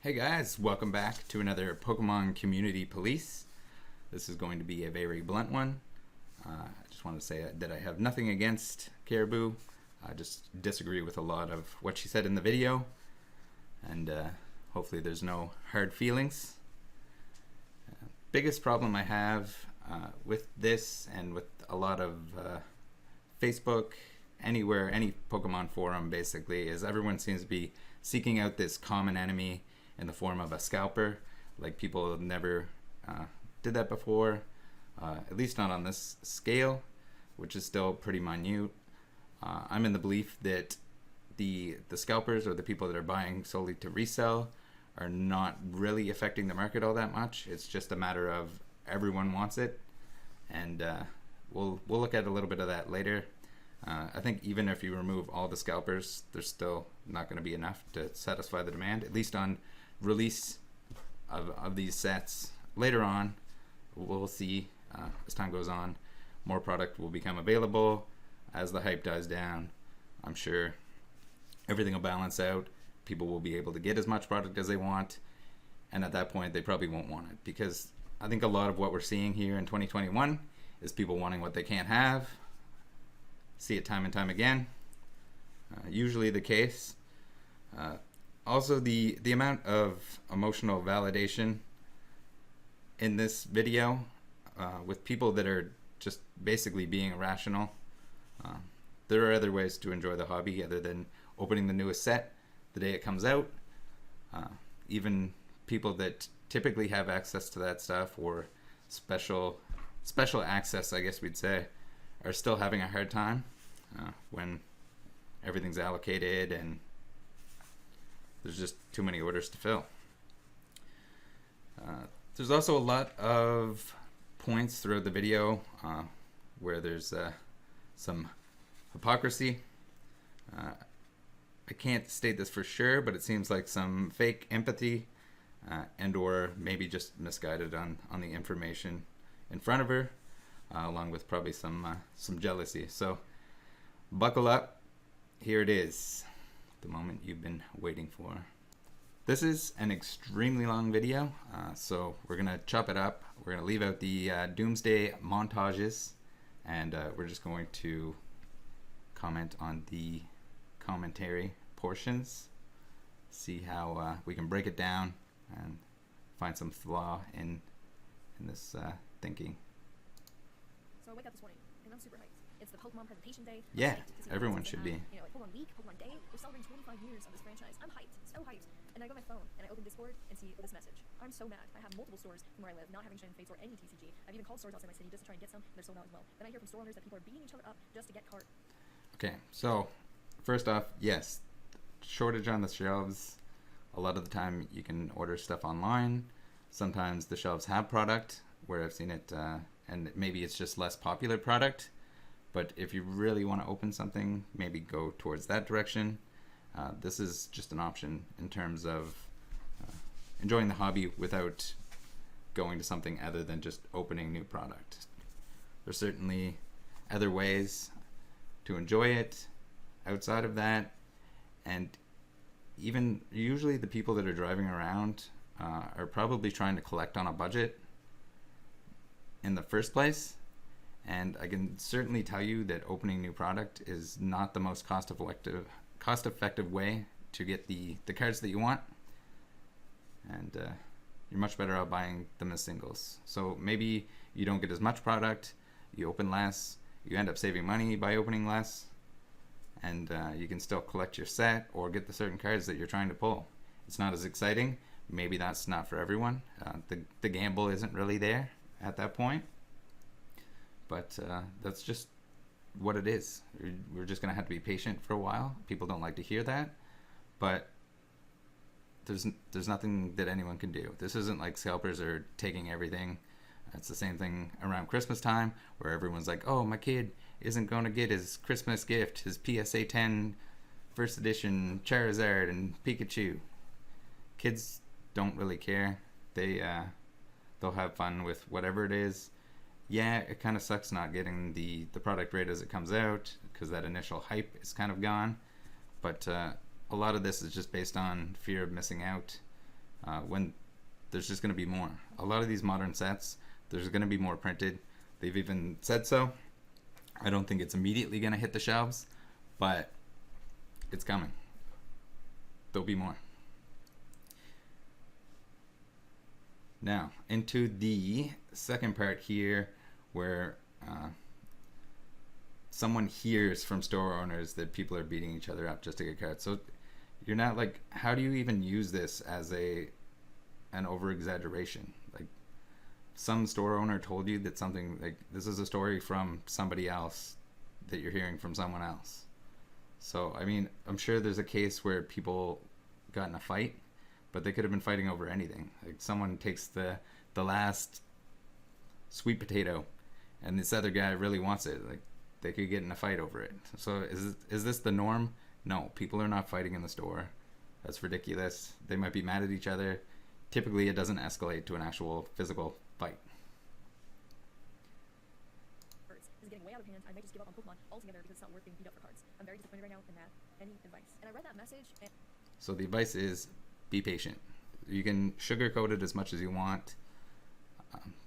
Hey guys, welcome back to another Pokemon Community Police. This is going to be a very blunt one. I just want to say that I have nothing against Caribou. I just disagree with a lot of what she said in the video, and hopefully there's no hard feelings. Biggest problem I have with this and with a lot of Facebook, anywhere, any Pokemon forum basically, is everyone seems to be seeking out this common enemy in the form of a scalper. Like, people never did that before, at least not on this scale, which is still pretty minute. I'm in the belief that the scalpers, or the people that are buying solely to resell, are not really affecting the market all that much. It's just a matter of everyone wants it, and we'll look at a little bit of that later. I think even if you remove all the scalpers, there's still not going to be enough to satisfy the demand, at least on release of these sets. Later on, we'll see, as time goes on, more product will become available. As the hype dies down, I'm sure everything will balance out. People will be able to get as much product as they want, and at that point they probably won't want it, because I think a lot of what we're seeing here in 2021 is people wanting what they can't have. See it time and time again. Usually the case. Also, the amount of emotional validation in this video with people that are just basically being irrational. There are other ways to enjoy the hobby other than opening the newest set the day it comes out. Even people that typically have access to that stuff, or special access, I guess we'd say, are still having a hard time when everything's allocated and there's just too many orders to fill. There's also a lot of points throughout the video where there's some hypocrisy. I can't state this for sure, but it seems like some fake empathy and or maybe just misguided on the information in front of her, along with probably some jealousy. So buckle up. Here it is, the moment you've been waiting for. This is an extremely long video, so we're gonna chop it up. We're gonna leave out the Doomsday montages, and we're just going to comment on the commentary portions, see how we can break it down and find some flaw in this thinking. So I wake up this morning and I'm super hyped. It's the Pokemon presentation day. Yeah, everyone should be. You know, like Pokemon Week, Pokemon Day. We're celebrating 25 years of this franchise. I'm hyped, so hyped. And I go on my phone and I open Discord and see this message. I'm so mad. I have multiple stores from where I live not having Shining Fates or any TCG. I've even called stores outside my city just to try and get some, and they're sold out as well. Then I hear from store owners that people are beating each other up just to get cart. Okay, so first off, yes, shortage on the shelves. A lot of the time you can order stuff online. Sometimes the shelves have product where I've seen it, and maybe it's just less popular product. But if you really want to open something, maybe go towards that direction. This is just an option in terms of enjoying the hobby without going to something other than just opening new product. There's certainly other ways to enjoy it outside of that, and even usually the people that are driving around are probably trying to collect on a budget in the first place. And I can certainly tell you that opening new product is not the most cost-effective way to get the cards that you want, and you're much better out buying them as singles. So maybe you don't get as much product, you open less, you end up saving money by opening less, and you can still collect your set or get the certain cards that you're trying to pull. It's not as exciting. Maybe that's not for everyone. The gamble isn't really there at that point. But that's just what it is. We're just going to have to be patient for a while. People don't like to hear that, but there's nothing that anyone can do. This isn't like scalpers are taking everything. It's the same thing around Christmas time, where everyone's like, oh, my kid isn't going to get his Christmas gift, his PSA 10 first edition Charizard and Pikachu. Kids don't really care. They'll have fun with whatever it is. Yeah, it kind of sucks not getting the product right as it comes out, because that initial hype is kind of gone. But a lot of this is just based on fear of missing out. when there's just going to be more. A lot of these modern sets, there's going to be more printed. They've even said so. I don't think it's immediately going to hit the shelves, but it's coming. There'll be more. Now, into the second part here, where someone hears from store owners that people are beating each other up just to get cards. So you're not like, how do you even use this as an over exaggeration? Like, some store owner told you that something, like, this is a story from somebody else that you're hearing from someone else. So I mean, I'm sure there's a case where people got in a fight, but they could have been fighting over anything. Like, someone takes the last sweet potato and this other guy really wants it. Like, they could get in a fight over it. So is this the norm? No, people are not fighting in the store. That's ridiculous. They might be mad at each other. Typically, it doesn't escalate to an actual physical fight. This is getting way out of hand. I might just give up on Pokemon altogether because it's not worth being beat up for cards. I'm very disappointed right now in that. Any advice? And I read that message. And so the advice is, be patient. You can sugarcoat it as much as you want.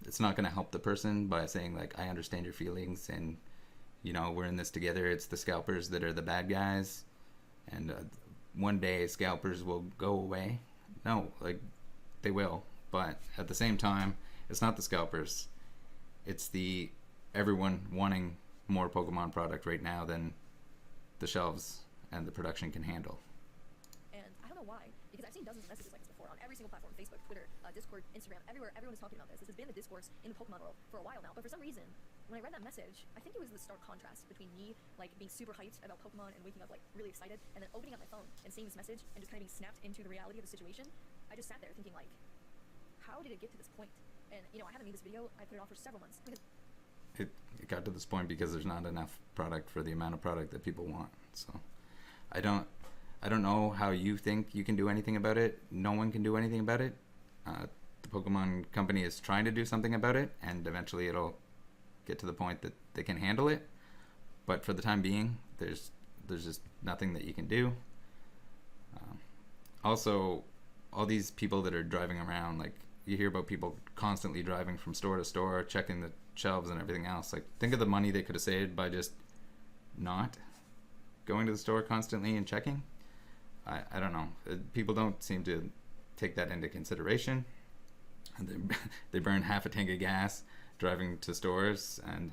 It's not going to help the person by saying, like, I understand your feelings and, you know, we're in this together. It's the scalpers that are the bad guys, and one day scalpers will go away. No, like, they will, but at the same time, it's not the scalpers. It's the everyone wanting more Pokemon product right now than the shelves and the production can handle. And I don't know why, because I've seen dozens of messages like this before on every single platform: Facebook, Twitter, Discord, Instagram, everywhere. Everyone is talking about this. This has been the discourse in the Pokemon world for a while now. But for some reason, when I read that message, I think it was the stark contrast between me, like, being super hyped about Pokemon and waking up, like, really excited, and then opening up my phone and seeing this message and just kind of being snapped into the reality of the situation. I just sat there thinking, like, how did it get to this point? And, you know, I haven't made this video. I put it off for several months because It got to this point because there's not enough product for the amount of product that people want. So I don't know how you think you can do anything about it. No one can do anything about it. The Pokemon company is trying to do something about it, and eventually it'll get to the point that they can handle it. But for the time being, there's just nothing that you can do. Also, all these people that are driving around, like, you hear about people constantly driving from store to store, checking the shelves and everything else. Like, think of the money they could have saved by just not going to the store constantly and checking. I don't know. People don't seem to take that into consideration. And they burn half a tank of gas driving to stores, and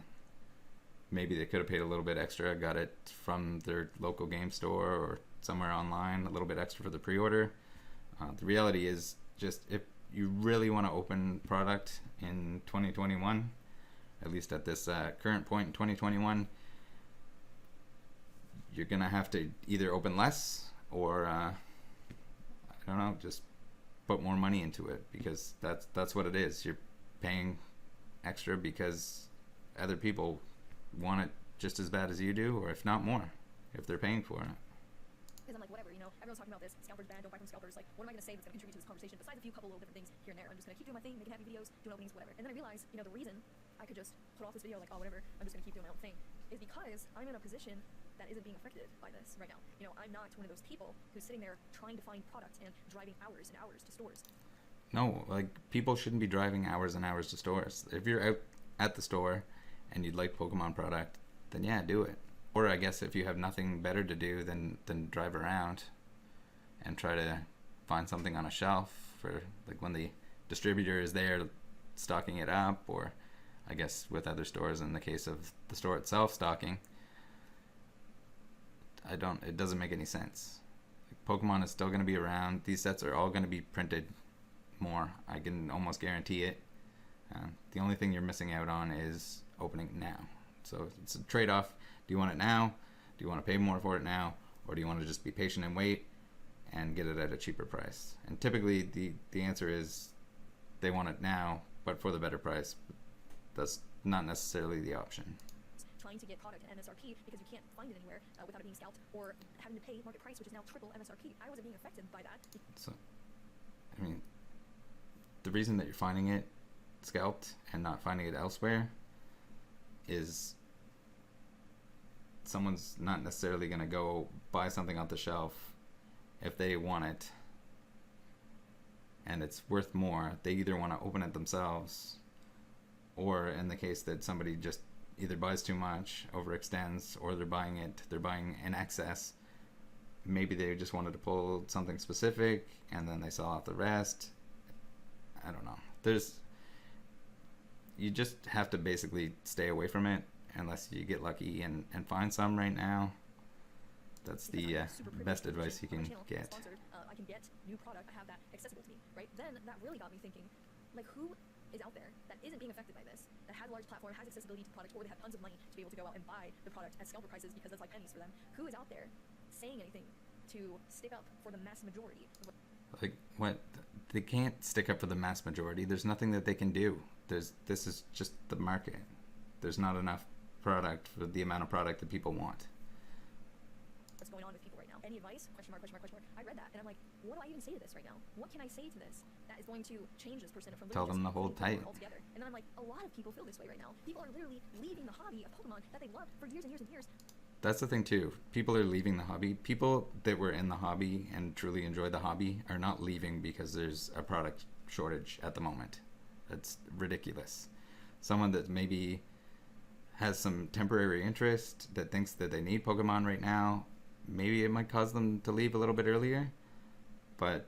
maybe they could have paid a little bit extra, got it from their local game store or somewhere online, a little bit extra for the pre-order. The reality is, just if you really want to open product in 2021, at least at this current point in 2021, you're gonna have to either open less or I don't know, just put more money into it, because that's what it is. You're paying extra because other people want it just as bad as you do, or if not more, if they're paying for it. I'm like, whatever, you know, everyone's talking about this, scalpers banned, don't buy from scalpers. Like, what am I going to say that's going to contribute to this conversation besides a few couple little different things here and there? I'm just going to keep doing my thing, making happy videos, doing openings, whatever. And then I realized, you know, the reason I could just put off this video, like, oh, whatever, I'm just going to keep doing my own thing, is because I'm in a position that isn't being affected by this right now. You know, I'm not one of those people who's sitting there trying to find product and driving hours and hours to stores. No, like, people shouldn't be driving hours and hours to stores. If you're out at the store and you'd like Pokemon product, then yeah, do it. Or I guess if you have nothing better to do than drive around and try to find something on a shelf for, like, when the distributor is there stocking it up, or I guess with other stores in the case of the store itself stocking. It doesn't make any sense. Like, Pokemon is still going to be around. These sets are all going to be printed more. I can almost guarantee it. The only thing you're missing out on is opening now. So it's a trade-off. Do you want it now? Do you want to pay more for it now? Or do you want to just be patient and wait and get it at a cheaper price? And typically the answer is they want it now, but for the better price. That's not necessarily the option. Trying to get product at MSRP because you can't find it anywhere without it being scalped, or having to pay market price, which is now triple MSRP. I wasn't being affected by that. So, I mean, the reason that you're finding it scalped and not finding it elsewhere is someone's not necessarily going to go buy something off the shelf if they want it and it's worth more, they either want to open it themselves, or in the case that somebody just either buys too much, overextends, or they're buying in excess. Maybe they just wanted to pull something specific and then they sell off the rest. I don't know. You just have to basically stay away from it unless you get lucky and find some right now. That's the best advice you can get. I can get new product. I have that accessible to me, right? Then that really got me thinking, like, who is out there that isn't being affected by this, that has a large platform, has accessibility to product, or they have tons of money to be able to go out and buy the product at scalper prices because that's like pennies for them? Who is out there saying anything to stick up for the mass majority? Like, what? They can't stick up for the mass majority. There's nothing that they can do. This is just the market. There's not enough product for the amount of product that people want. What's going on with people right now? Any advice? Question mark, question mark, question mark. I read that and I'm like, what do I even say to this right now? What can I say to this that is going to change this person from Tell them to hold tight altogether? And then I'm like, a lot of people feel this way right now. People are literally leaving the hobby of Pokemon that they loved for years and years and years. That's the thing too. People are leaving the hobby. People that were in the hobby and truly enjoy the hobby are not leaving because there's a product shortage at the moment. That's ridiculous. Someone that maybe has some temporary interest, that thinks that they need Pokemon right now, maybe it might cause them to leave a little bit earlier. But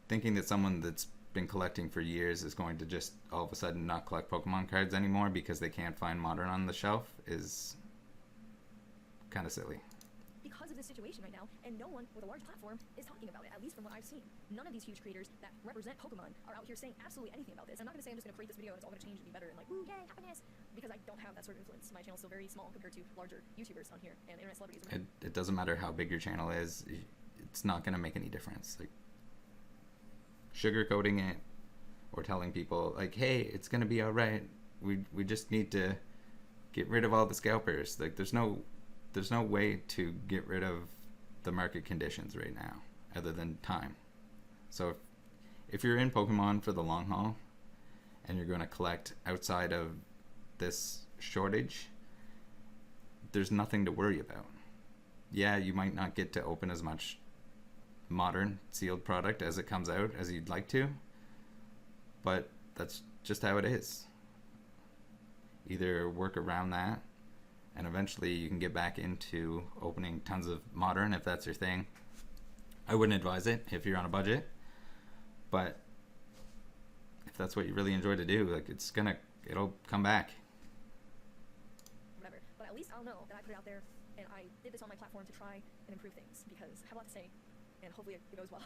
thinking that someone that's been collecting for years is going to just all of a sudden not collect Pokemon cards anymore because they can't find Modern on the shelf is kind of silly. Because of this situation right now, and no one with a large platform is talking about it, at least from what I've seen. None of these huge creators that represent Pokemon are out here saying absolutely anything about this. I'm not going to say I'm just going to create this video and it's all going to change and be better and like, woo, yay, happiness, because I don't have that sort of influence. My channel's still very small compared to larger YouTubers on here and internet celebrities. It doesn't matter how big your channel is. It's not going to make any difference. Like, sugarcoating it or telling people like, hey, it's going to be all right. We just need to get rid of all the scalpers. Like, there's no way to get rid of the market conditions right now other than time. So if you're in Pokemon for the long haul and you're going to collect outside of this shortage, there's nothing to worry about. Yeah, you might not get to open as much Modern sealed product as it comes out as you'd like to, but that's just how it is. Either work around that, and eventually you can get back into opening tons of Modern if that's your thing. I wouldn't advise it if you're on a budget, but if that's what you really enjoy to do, like, it'll come back. Whatever. But at least I'll know that I put it out there and I did this on my platform to try and improve things because I have a lot to say and hopefully it goes well.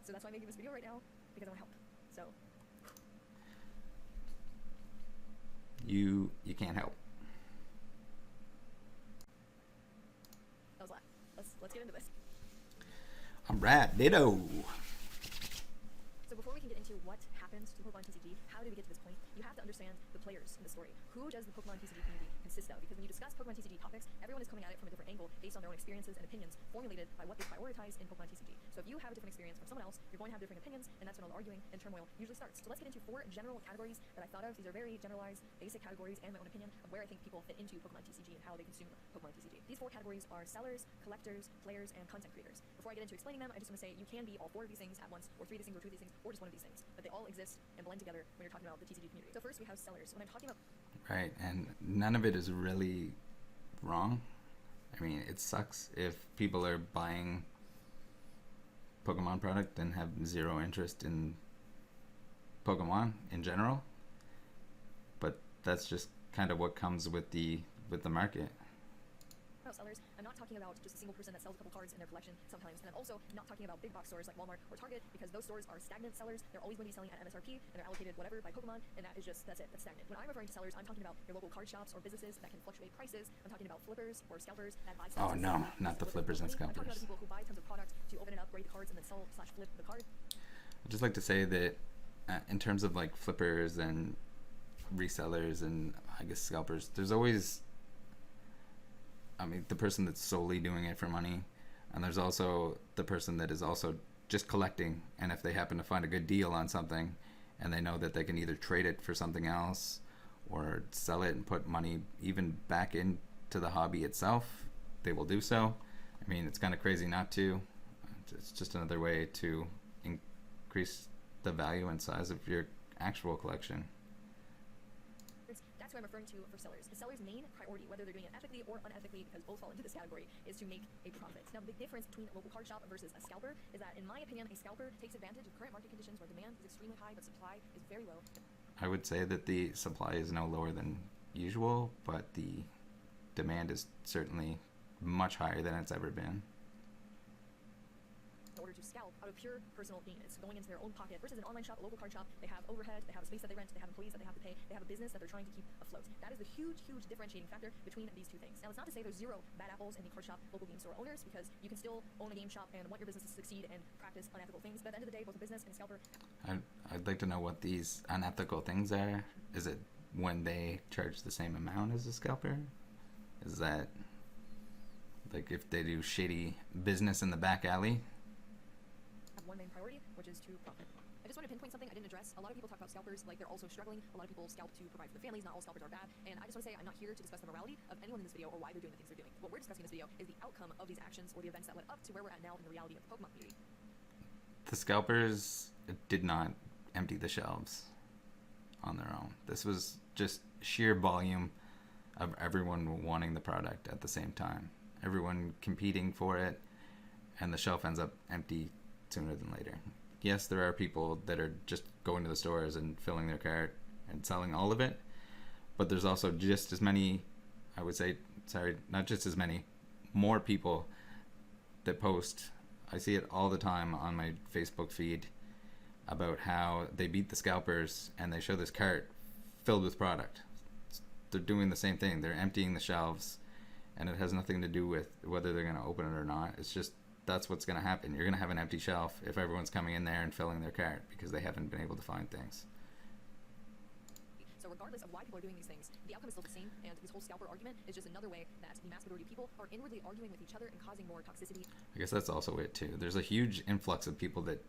So that's why I'm making this video right now, because I want to help. So you can't help. that was a lot. Let's get into this. Alright, ditto. So before we can get into what happens to Pokemon TCG, how did we get to this point, you have to understand the players in the story. Who does the Pokemon TCG community consist of? Because when you discuss Pokemon TCG topics, everyone is coming at it from a different angle based on their own experiences and opinions formulated by what they prioritize in Pokemon TCG. So if you have a different experience from someone else, you're going to have different opinions, and that's when all the arguing and turmoil usually starts. So let's get into 4 general categories that I thought of. These are very generalized, basic categories and my own opinion of where I think people fit into Pokemon TCG and how they consume Pokemon TCG. These 4 categories are sellers, collectors, players, and content creators. Before I get into explaining them, I just want to say you can be all 4 of these things at once, or 3 of these things, or 2 of these things, or just 1 of these things. But they all exist and blend together when you're talking about the TCG community. So first we have sellers. When I'm talking about... Right, and none of it is really wrong. I mean, it sucks if people are buying Pokemon product and have zero interest in Pokemon in general, but that's just kind of what comes with the market. Sellers, I'm not talking about just a single person that sells a couple cards in their collection sometimes, and I'm also not talking about big box stores like Walmart or Target, because those stores are stagnant sellers. They're always going to be selling at MSRP, and they're allocated whatever by Pokemon, and that's it, that's stagnant. When I'm referring to sellers, I'm talking about your local card shops or businesses that can fluctuate prices. I'm talking about flippers or scalpers that buy Oh no, not the flippers and scalpers. I'm talking about people who buy tons of product to open and upgrade the cards and then sell / flip the card. I'd just like to say that in terms of like flippers and resellers and I guess scalpers, there's always, I mean, the person that's solely doing it for money, and there's also the person that is also just collecting, and if they happen to find a good deal on something and they know that they can either trade it for something else or sell it and put money even back into the hobby itself, they will do so. I mean, it's kind of crazy not to. It's just another way to increase the value and size of your actual collection. That's what I'm referring to for sellers. The seller's main priority, whether they're doing it ethically or unethically, because both fall into this category, is to make a profit. Now, the big difference between a local card shop versus a scalper is that, in my opinion, a scalper takes advantage of current market conditions where demand is extremely high but supply is very low. I would say that the supply is no lower than usual, but the demand is certainly much higher than it's ever been. In order to scalp out of pure personal gain, it's going into their own pocket. Versus an online shop, a local card shop, they have overhead, they have a space that they rent, they have employees that they have to pay, they have a business that they're trying to keep afloat. That is the huge differentiating factor between these two things. Now, it's not to say there's zero bad apples in the card shop, local game store owners, because you can still own a game shop and want your business to succeed and practice unethical things. But at the end of the day, both a business and a scalper. I'd like to know what these unethical things are. Is it when they charge the same amount as a scalper? Is that like if they do shady business in the back alley? One main priority, which is to profit. I just want to pinpoint something I didn't address. A lot of people talk about scalpers like they're also struggling. A lot of people scalp to provide for their families. Not all scalpers are bad. And I just want to say I'm not here to discuss the morality of anyone in this video or why they're doing the things they're doing. What we're discussing in this video is the outcome of these actions or the events that led up to where we're at now in the reality of the Pokemon community. The scalpers did not empty the shelves on their own. This was just sheer volume of everyone wanting the product at the same time. Everyone competing for it, and the shelf ends up empty sooner than later. Yes, there are people that are just going to the stores and filling their cart and selling all of it, but there's also just as many, I would say, not just as many, more people that post. I see it all the time on my Facebook feed about how they beat the scalpers and they show this cart filled with product. They're doing the same thing. They're emptying the shelves, and it has nothing to do with whether they're going to open it or not. It's just that's what's going to happen. You're going to have an empty shelf if everyone's coming in there and filling their cart because they haven't been able to find things. So regardless of why people are doing these things, the outcome is still the same, and this whole scalper argument is just another way that the mass majority of people are inwardly arguing with each other and causing more toxicity. I guess that's also it too. There's a huge influx of people that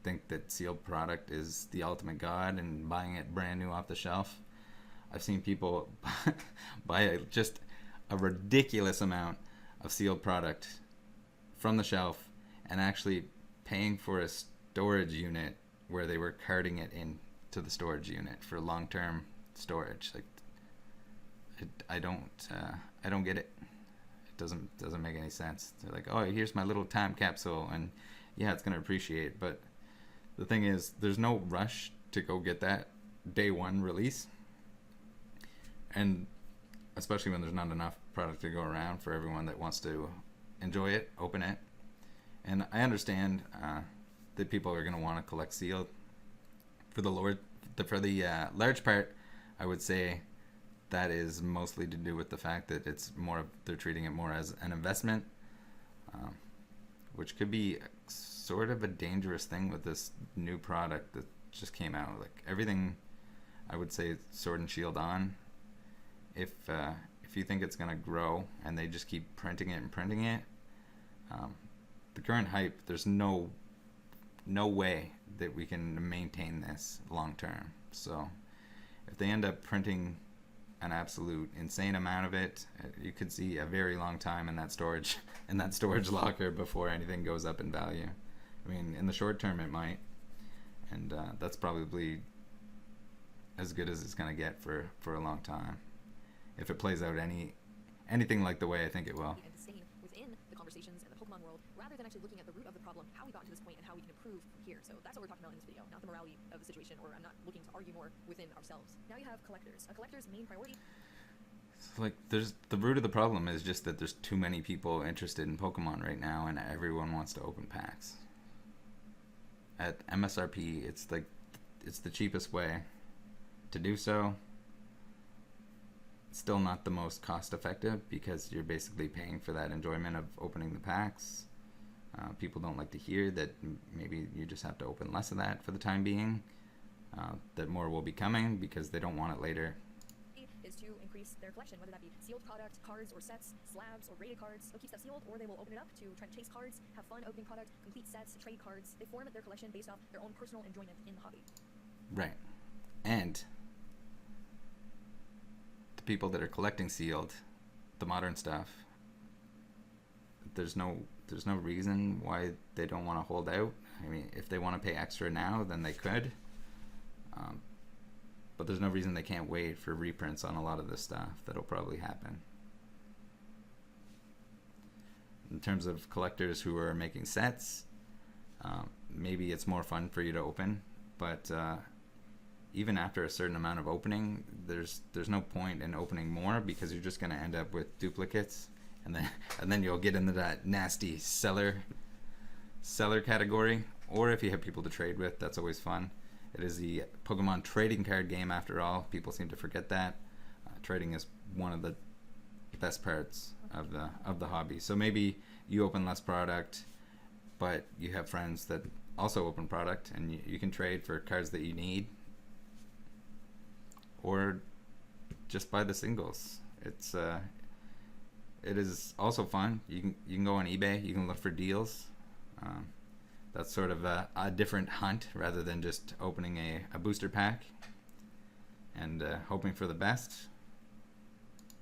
think that sealed product is the ultimate god and buying it brand new off the shelf. I've seen people buy just a ridiculous amount of sealed product from the shelf and actually paying for a storage unit where they were carting it into the storage unit for long-term storage. Like, I don't get it. It doesn't make any sense. They're like, oh, here's my little time capsule, and yeah, it's gonna appreciate. But the thing is, there's no rush to go get that day one release, and especially when there's not enough product to go around for everyone that wants to enjoy it, open it. And I understand that people are going to want to collect sealed. For the large part, I would say that is mostly to do with the fact that it's more they're treating it more as an investment, which could be sort of a dangerous thing with this new product that just came out. Like everything, I would say Sword and Shield on. If you think it's going to grow and they just keep printing it, the current hype, there's no way that we can maintain this long term. So if they end up printing an absolute insane amount of it, you could see a very long time in that storage locker before anything goes up in value. I mean, in the short term it might, and that's probably as good as it's going to get for a long time if it plays out anything like the way I think it will. And staying within the conversations and the Pokemon world, rather than actually looking at the root of the problem, how we got to this point and how we can improve from here. So that's what we're talking about in this video, not the morality of the situation, or I'm not looking to argue more within ourselves. Now you have collectors. A collector's main priority. Like, there's the root of the problem is just that there's too many people interested in Pokemon right now, and everyone wants to open packs. At MSRP, it's the cheapest way to do so. It's still not the most cost effective because you're basically paying for that enjoyment of opening the packs. People don't like to hear that maybe you just have to open less of that for the time being. That more will be coming because they don't want it later. Is to increase their collection, whether that be sealed product, cards or sets, slabs or rated cards. They'll keep stuff sealed, or they will open it up to try to chase cards, have fun opening product, complete sets, trade cards. They form their collection based off their own personal enjoyment in the hobby. Right. And the people that are collecting sealed, the modern stuff, there's no there's no reason why they don't want to hold out. I mean, if they want to pay extra now, then they could. But there's no reason they can't wait for reprints on a lot of this stuff. That'll probably happen. In terms of collectors who are making sets, maybe it's more fun for you to open, but even after a certain amount of opening, there's no point in opening more, because you're just going to end up with duplicates, and then you'll get into that nasty seller category. Or if you have people to trade with, that's always fun. It is the Pokemon trading card game, after all. People seem to forget that. Trading is one of the best parts of the hobby. So maybe you open less product, but you have friends that also open product, and you can trade for cards that you need, or just buy the singles. It is also fun. You can go on eBay. You can look for deals. That's sort of a different hunt, rather than just opening a booster pack and hoping for the best.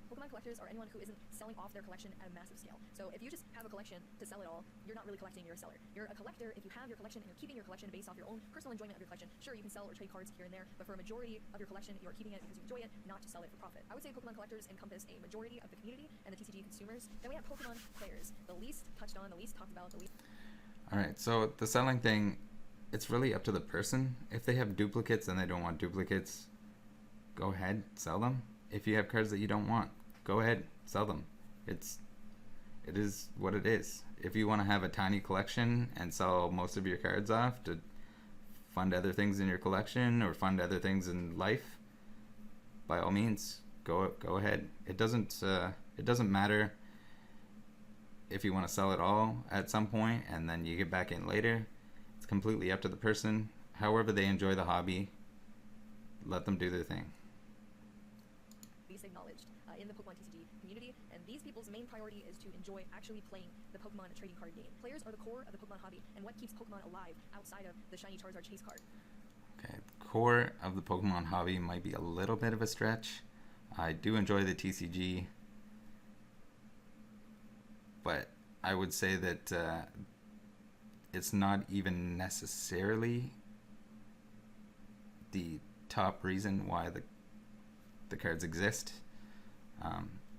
Pokemon collectors are anyone who isn't selling off their collection at a massive scale. So if you just have a collection to sell it all, you're not really collecting, you're a seller. You're a collector if you have your collection and you're keeping your collection based off your own personal enjoyment of your collection. Sure, you can sell or trade cards here and there, but for a majority of your collection, you're keeping it because you enjoy it, not to sell it for profit. I would say Pokemon collectors encompass a majority of the community and the TCG consumers. Then we have Pokemon players, the least touched on, the least talked about, the least... Alright, so the selling thing, it's really up to the person. If they have duplicates and they don't want duplicates, go ahead, sell them. If you have cards that you don't want, go ahead, sell them. It is what it is. If you want to have a tiny collection and sell most of your cards off to fund other things in your collection or fund other things in life, by all means, go ahead. It doesn't matter if you want to sell it all at some point and then you get back in later. It's completely up to the person. However they enjoy the hobby, let them do their thing. Least acknowledged in the Pokemon TCG community, and these people's main priority is to enjoy actually playing the Pokemon trading card game. Players are the core of the Pokemon hobby and what keeps Pokemon alive outside of the shiny Charizard chase card. Okay, core of the Pokemon hobby might be a little bit of a stretch. I do enjoy the TCG, but I would say that it's not even necessarily the top reason why the cards exist.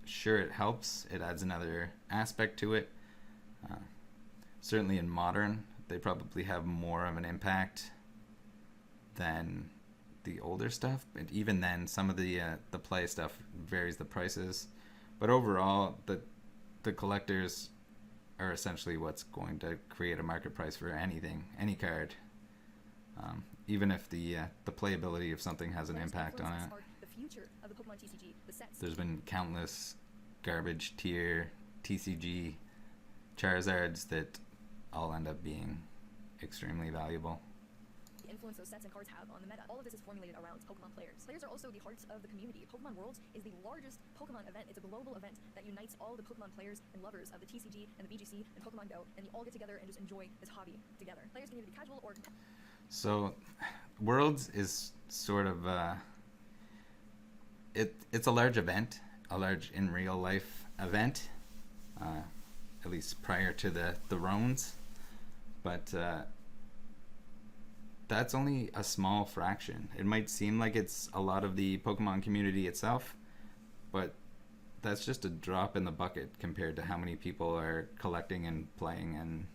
Sure, it helps. It adds another aspect to it. Certainly in Modern, they probably have more of an impact than the older stuff. But even then, some of the play stuff varies the prices. But overall, the collectors are essentially what's going to create a market price for anything, any card. Even if the playability of something has an impact on it. The future of the Pokemon TCG, the sets. There's been countless garbage tier TCG Charizards that all end up being extremely valuable. The influence those sets and cards have on the meta. All of this is formulated around Pokemon players. Players are also the hearts of the community. Pokemon Worlds is the largest Pokemon event. It's a global event that unites all the Pokemon players and lovers of the TCG and the BGC and Pokemon Go, and you all get together and just enjoy this hobby together. Players can either be casual or competitive. So, Worlds is sort of it's a large event, a large in real life event, at least prior to the Rones, but that's only a small fraction. It might seem like it's a lot of the Pokemon community itself, but that's just a drop in the bucket compared to how many people are collecting and playing and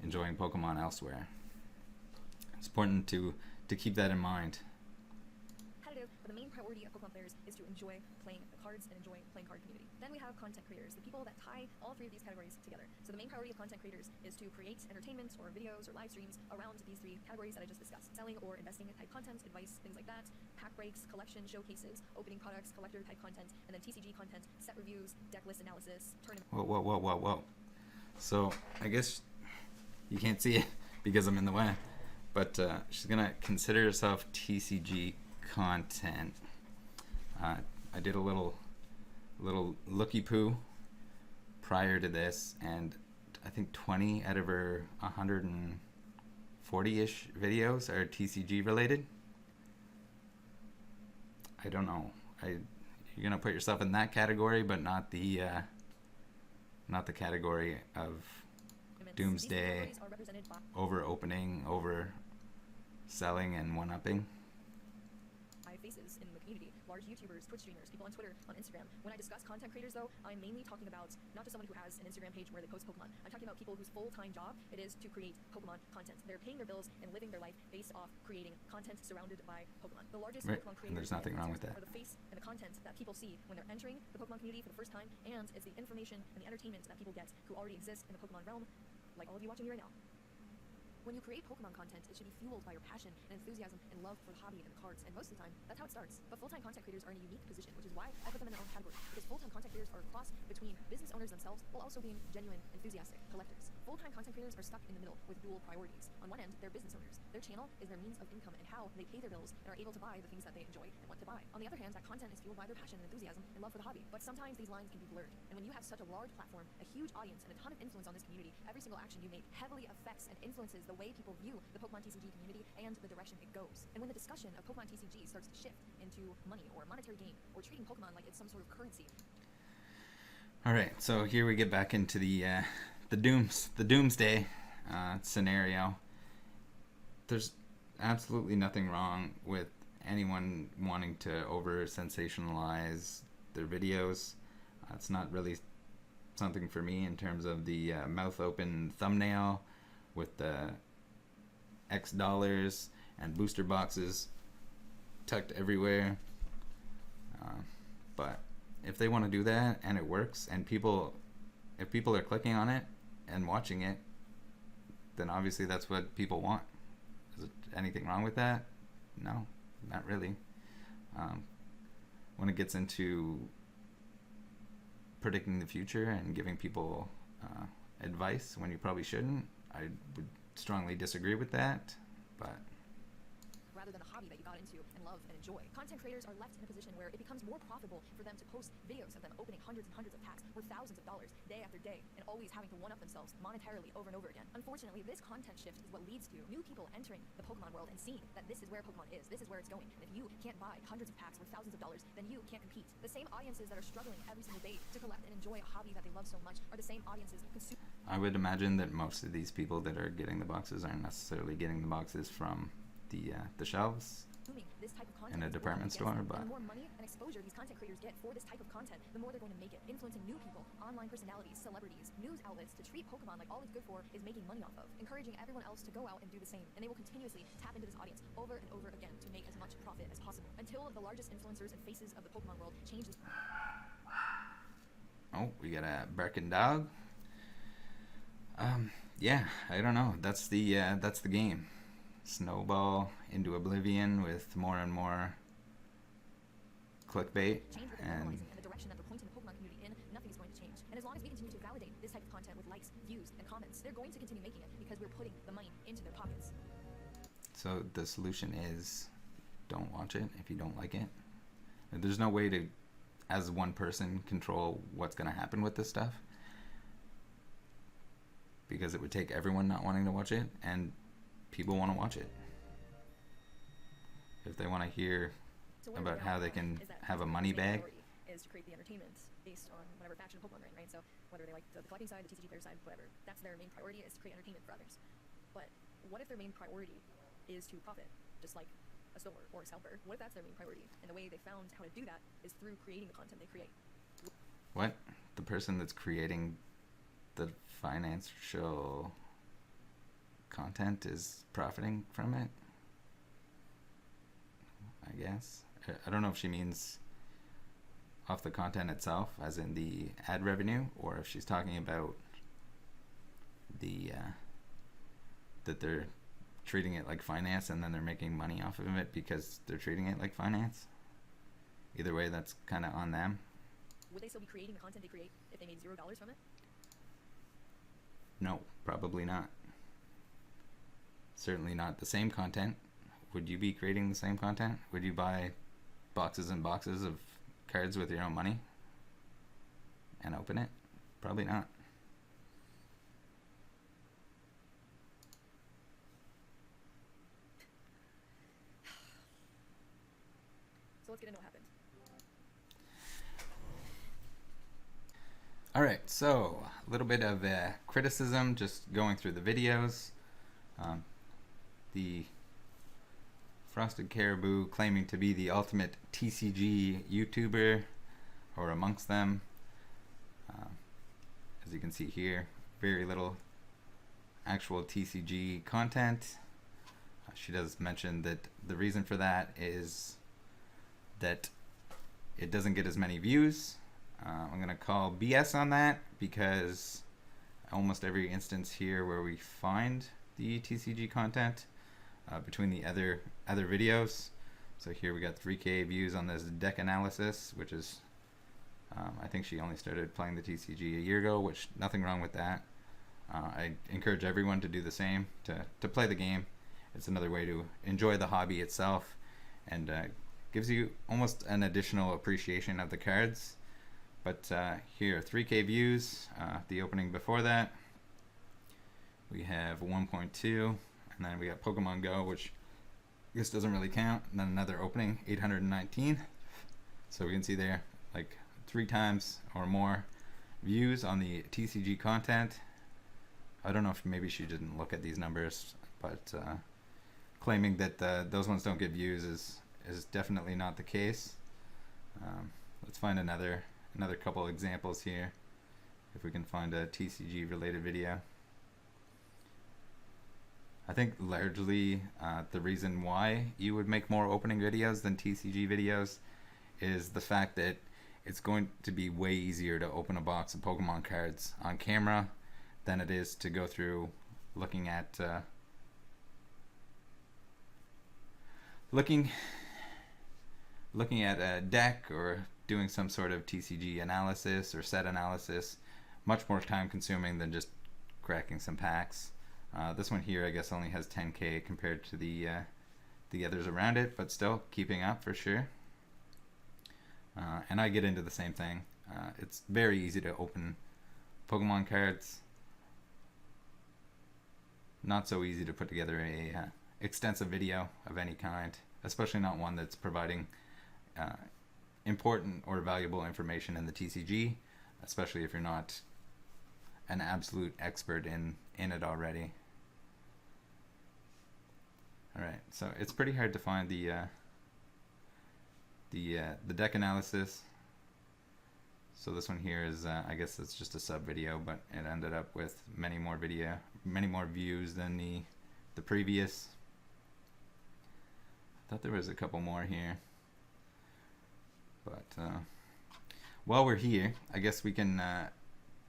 enjoying Pokemon elsewhere. It's important to keep that in mind. Competitive, but the main priority of Pokemon players is to enjoy playing the cards and enjoy playing card community. Then we have content creators, the people that tie all three of these categories together. So the main priority of content creators is to create entertainment or videos or live streams around these three categories that I just discussed. Selling or investing type content, advice, things like that, pack breaks, collection showcases, opening products, collector type content, and then TCG content, set reviews, deck list analysis, tournament. Whoa. So I guess you can't see it because I'm in the way, but she's gonna consider herself TCG content. I did a little looky poo prior to this, and I think 20 out of her 140-ish videos are TCG related. I don't know. You're gonna put yourself in that category, but not the category of Doomsday, These are represented by over opening, over selling, and one-upping. faces in the community, large YouTubers, Twitch streamers, people on Twitter, on Instagram. When I discuss content creators, though, I'm mainly talking about not just someone who has an Instagram page where they post Pokemon. I'm talking about people whose full-time job it is to create Pokemon content. They're paying their bills and living their life based off creating content surrounded by Pokemon. The largest Right. Pokemon And creators there's nothing wrong with that. are the face and the content that people see when they're entering the Pokemon community for the first time, and it's the information and the entertainment that people get who already exist in the Pokemon realm, like all of you watching me right now. When you create Pokemon content, it should be fueled by your passion and enthusiasm and love for the hobby and the cards, and most of the time, that's how it starts. But full-time content creators are in a unique position, which is why I put them in their own category, because full-time content creators are a cross between business owners themselves while also being genuine, enthusiastic collectors. Full-time content creators are stuck in the middle with dual priorities. On one end, they're business owners. Their channel is their means of income and how they pay their bills and are able to buy the things that they enjoy and want to buy. On the other hand, that content is fueled by their passion and enthusiasm and love for the hobby. But sometimes these lines can be blurred. And when you have such a large platform, a huge audience, and a ton of influence on this community, every single action you make heavily affects and influences the way people view the Pokemon TCG community and the direction it goes. And when the discussion of Pokemon TCG starts to shift into money or monetary gain or treating Pokemon like it's some sort of currency. All right, so here we get back into the Doomsday scenario. There's absolutely nothing wrong with anyone wanting to over sensationalize their videos. It's not really something for me in terms of the mouth open thumbnail with the X dollars and booster boxes tucked everywhere. But if they want to do that and it works, and if people are clicking on it and watching it, then obviously that's what people want. Is there anything wrong with that? No, not really. When it gets into predicting the future and giving people advice when you probably shouldn't, I would strongly disagree with that. But rather than a hobby that you got into and love and enjoy. Content creators are left in a position where it becomes more profitable for them to post videos of them opening hundreds and hundreds of packs worth thousands of dollars day after day and always having to one-up themselves monetarily over and over again. Unfortunately, this content shift is what leads to new people entering the Pokemon world and seeing that this is where Pokemon is, this is where it's going. And if you can't buy hundreds of packs worth thousands of dollars, then you can't compete. The same audiences that are struggling every single day to collect and enjoy a hobby that they love so much are the same audiences consuming. I would imagine that most of these people that are getting the boxes aren't necessarily getting the boxes from the shelves this type of content in a department store, but the more money and exposure these content creators get for this type of content, the more they're going to make it, influencing new people, online personalities, celebrities, news outlets to treat Pokemon like all it's good for is making money off of, encouraging everyone else to go out and do the same, and they will continuously tap into this audience over and over again to make as much profit as possible until the largest influencers and faces of the Pokemon world change this. Oh, we got a barking dog. Yeah, I don't know. That's the game. Snowball into oblivion with more and more clickbait, and the direction that they're pointing the Pokemon community in, nothing is going to change. And as long as we continue to validate this type of content with likes, views, and comments, they're going to continue making it because we're putting the money into their pockets. So the solution is don't watch it if you don't like it. There's no way to, as one person, control what's going to happen with this stuff, because it would take everyone not wanting to watch it, and people want to watch it. If they want to hear about how they can have a money bag, is to create the entertainment based on whatever faction of Pokemon they're in, right? So whether they like the collecting side, the TCG player side, whatever, that's their main priority, is to create entertainment for others. But what if their main priority is to profit, just like a store or a scalper? What if that's their main priority, and the way they found how to do that is through creating the content they create? What? The person that's creating the financial content is profiting from it? I guess. I don't know if she means off the content itself, as in the ad revenue, or if she's talking about the that they're treating it like finance and then they're making money off of it because they're treating it like finance. Either way, that's kind of on them. Would they still be creating the content they create if they made $0 from it? No, probably not. Certainly not the same content. Would you be creating the same content? Would you buy boxes and boxes of cards with your own money and open it? Probably not. So let's get into what happened. Alright, so a little bit of criticism just going through the videos. The Frosted Caribou claiming to be the ultimate TCG YouTuber, or amongst them. As you can see here, very little actual TCG content. She does mention that the reason for that is that it doesn't get as many views. I'm going to call BS on that, because almost every instance here where we find the TCG content between the other videos. So here we got 3K views on this deck analysis, which is I think she only started playing the TCG a year ago, which nothing wrong with that. I encourage everyone to do the same, to play the game. It's another way to enjoy the hobby itself, and gives you almost an additional appreciation of the cards. But here, 3K views. The opening before that, we have 1.2, and then we got Pokemon Go, which I guess doesn't really count, and then another opening, 819. So we can see there, like 3 times or more views on the TCG content. I don't know if maybe she didn't look at these numbers, but claiming that those ones don't get views is definitely not the case. Let's find another couple examples here, if we can find a TCG related video. I think largely the reason why you would make more opening videos than TCG videos is the fact that it's going to be way easier to open a box of Pokemon cards on camera than it is to go through looking at looking at a deck, or doing some sort of TCG analysis or set analysis. Much more time consuming than just cracking some packs. This one here I guess only has 10K compared to the others around it, but still keeping up for sure. And I get into the same thing. It's very easy to open Pokemon cards. Not so easy to put together a extensive video of any kind, especially not one that's providing important or valuable information in the TCG, especially if you're not an absolute expert in it already. Alright, so it's pretty hard to find the deck analysis. So this one here is I guess it's just a sub video, but it ended up with many more views than the previous. I thought there was a couple more here, but while we're here, I guess we can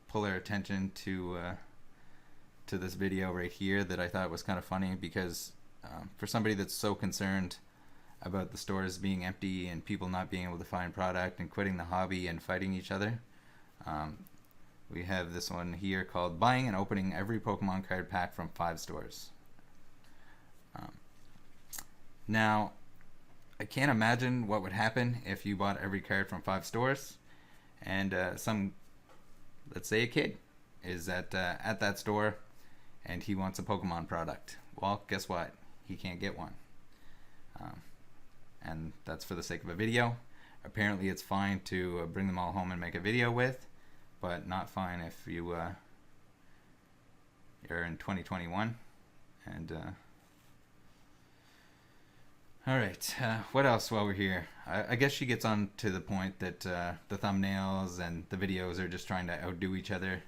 pull our attention to this video right here that I thought was kind of funny, because for somebody that's so concerned about the stores being empty and people not being able to find product and quitting the hobby and fighting each other, we have this one here called Buying and Opening Every Pokemon Card Pack from 5 Stores. Now, I can't imagine what would happen if you bought every card from 5 stores, and let's say a kid is at that store and he wants a Pokemon product. Well, guess what? He can't get one. And that's for the sake of a video. Apparently it's fine to bring them all home and make a video with, but not fine if you're in 2021. And alright, what else while we're here? I guess she gets on to the point that the thumbnails and the videos are just trying to outdo each other,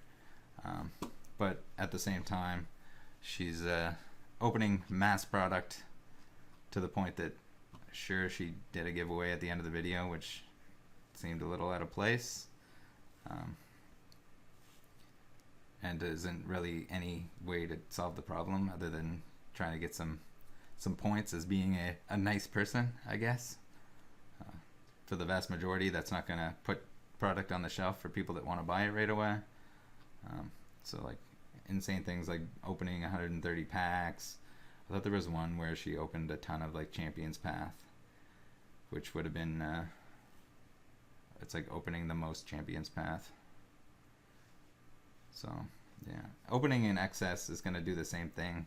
but at the same time she's opening mass product to the point that sure she did a giveaway at the end of the video, which seemed a little out of place, and isn't really any way to solve the problem other than trying to get some points as being a nice person, I guess. For the vast majority, that's not going to put product on the shelf for people that want to buy it right away. So like insane things like opening 130 packs. I thought there was one where she opened a ton of like Champion's Path, which would have been it's like opening the most Champion's Path. So yeah, opening in excess is going to do the same thing,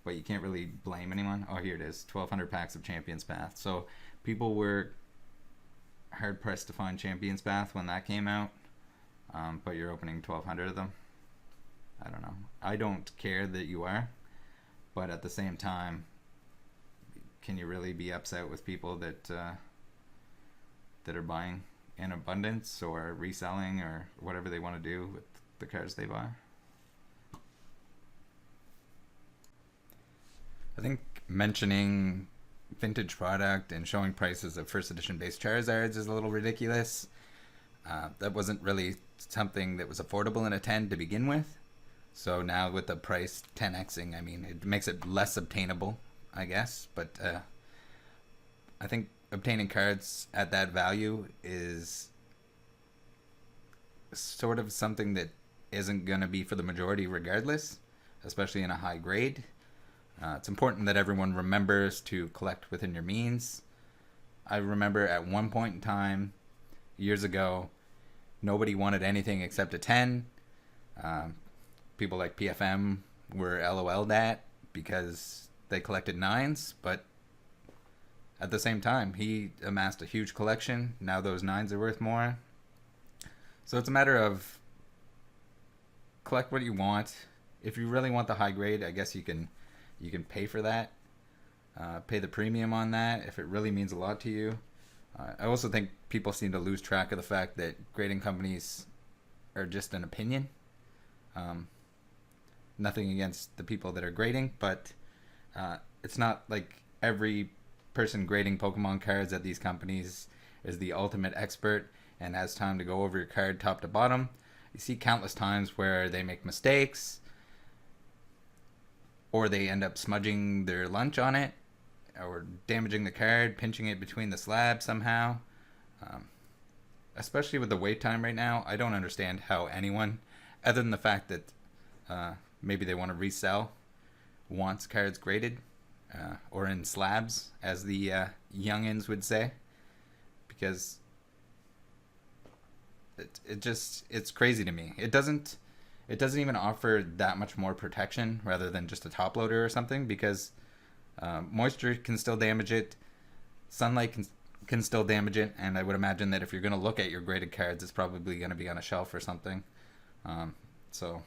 but you can't really blame anyone. Oh, here it is, 1,200 packs of Champion's Path. So people were hard pressed to find Champion's Path when that came out. but you're opening 1,200 of them. I don't know. I don't care that you are, but at the same time, can you really be upset with people that are buying in abundance or reselling or whatever they want to do with the cards they buy? I think mentioning vintage product and showing prices of first edition base Charizards is a little ridiculous. That wasn't really something that was affordable in a 10 to begin with. So now with the price 10xing, I mean, it makes it less obtainable, I guess. But I think obtaining cards at that value is sort of something that isn't going to be for the majority regardless, especially in a high grade. It's important that everyone remembers to collect within your means. I remember at one point in time, years ago, nobody wanted anything except a 10. People like PFM were LOL'd at because they collected 9s, but at the same time, he amassed a huge collection. Now those 9s are worth more. So it's a matter of collect what you want. If you really want the high grade, I guess you can pay for that. Pay the premium on that if it really means a lot to you. I also think people seem to lose track of the fact that grading companies are just an opinion. Nothing against the people that are grading, but it's not like every person grading Pokemon cards at these companies is the ultimate expert and has time to go over your card top to bottom. You see countless times where they make mistakes, or they end up smudging their lunch on it, or damaging the card, pinching it between the slabs somehow. Especially with the wait time right now, I don't understand how anyone, other than the fact that maybe they want to resell, wants cards graded, or in slabs, as the youngins would say, because it's crazy to me. It doesn't even offer that much more protection rather than just a top loader or something, because moisture can still damage it, sunlight can still damage it, and I would imagine that if you're going to look at your graded cards, it's probably going to be on a shelf or something. So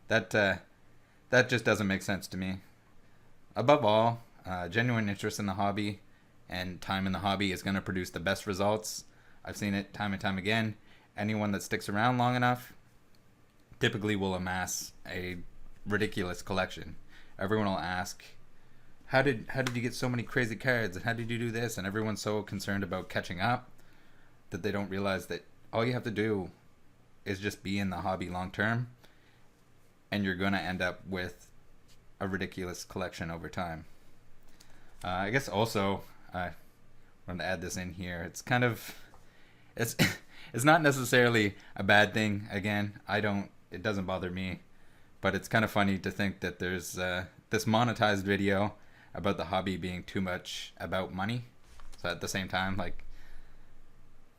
that just doesn't make sense to me. Above all, genuine interest in the hobby and time in the hobby is going to produce the best results. I've seen it time and time again. Anyone that sticks around long enough typically will amass a ridiculous collection. Everyone will ask, how did you get so many crazy cards, and how did you do this? And everyone's so concerned about catching up that they don't realize that all you have to do is just be in the hobby long term, and you're going to end up with a ridiculous collection over time. I guess also I want to add this in here. It's kind of it's not necessarily a bad thing. Again, it doesn't bother me, but it's kind of funny to think that there's this monetized video about the hobby being too much about money. So at the same time, like,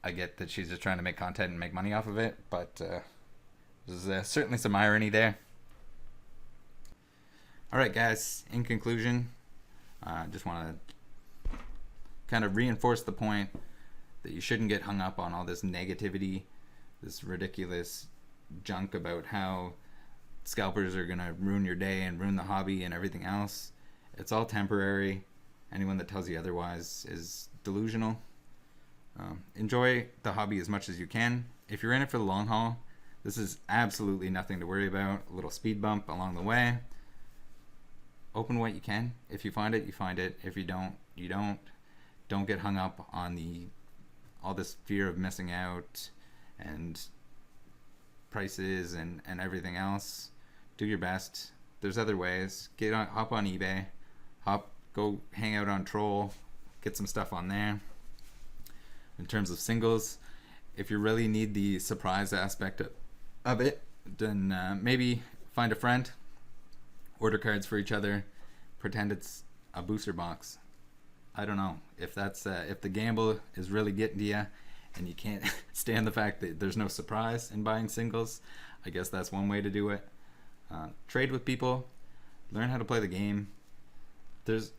I get that she's just trying to make content and make money off of it, but there's certainly some irony there. Alright guys, in conclusion, I just want to kind of reinforce the point that you shouldn't get hung up on all this negativity, this ridiculous junk about how scalpers are going to ruin your day and ruin the hobby and everything else. It's all temporary. Anyone that tells you otherwise is delusional. Enjoy the hobby as much as you can. If you're in it for the long haul, this is absolutely nothing to worry about. A little speed bump along the way. Open what you can. If you find it, you find it. If you don't, you don't. Don't get hung up on all this fear of missing out and prices and everything else. Do your best. There's other ways. Hop on eBay. Go hang out on Troll. Get some stuff on there. In terms of singles, if you really need the surprise aspect of it, then maybe find a friend, order cards for each other, pretend it's a booster box. I don't know if that's if the gamble is really getting to you and you can't stand the fact that there's no surprise in buying singles. I guess that's one way to do it. Trade with people, learn how to play the game. There's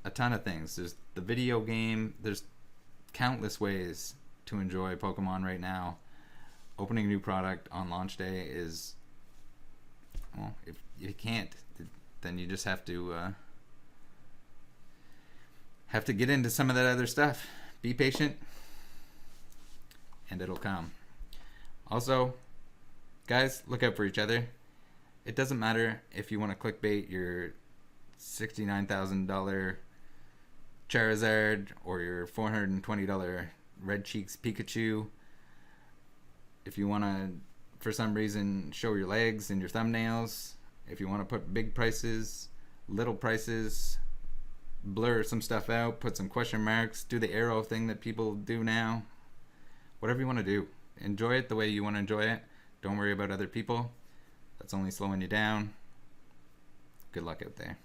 a ton of things. There's the video game. There's countless ways to enjoy Pokemon right now. opening a new product on launch day is, well, if you can't, then you just have to get into some of that other stuff. Be patient, and it'll come. Also, guys, look out for each other. It doesn't matter if you want to clickbait your $69,000 Charizard or your $420 Red Cheeks Pikachu. If you want to, for some reason, show your legs in your thumbnails, if you want to put big prices, little prices, blur some stuff out, put some question marks, do the arrow thing that people do now, whatever you want to do. Enjoy it the way you want to enjoy it. Don't worry about other people. That's only slowing you down. Good luck out there.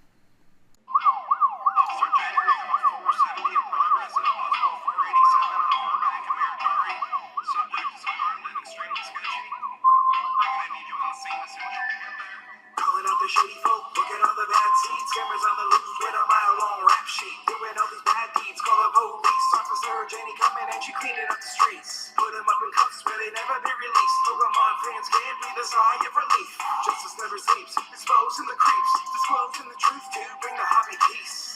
Shady folk, look at all the bad seeds. Scammers on the loose with a mile-long rap sheet. Doing all these bad deeds, call the police. Talk to Sarah Jenny coming and she cleaning up the streets. Put them up in cuffs where they never be released. Pokemon fans can't be the sigh of relief. Justice never sleeps, exposing the creeps. Disclosing the truth to bring the hobby peace.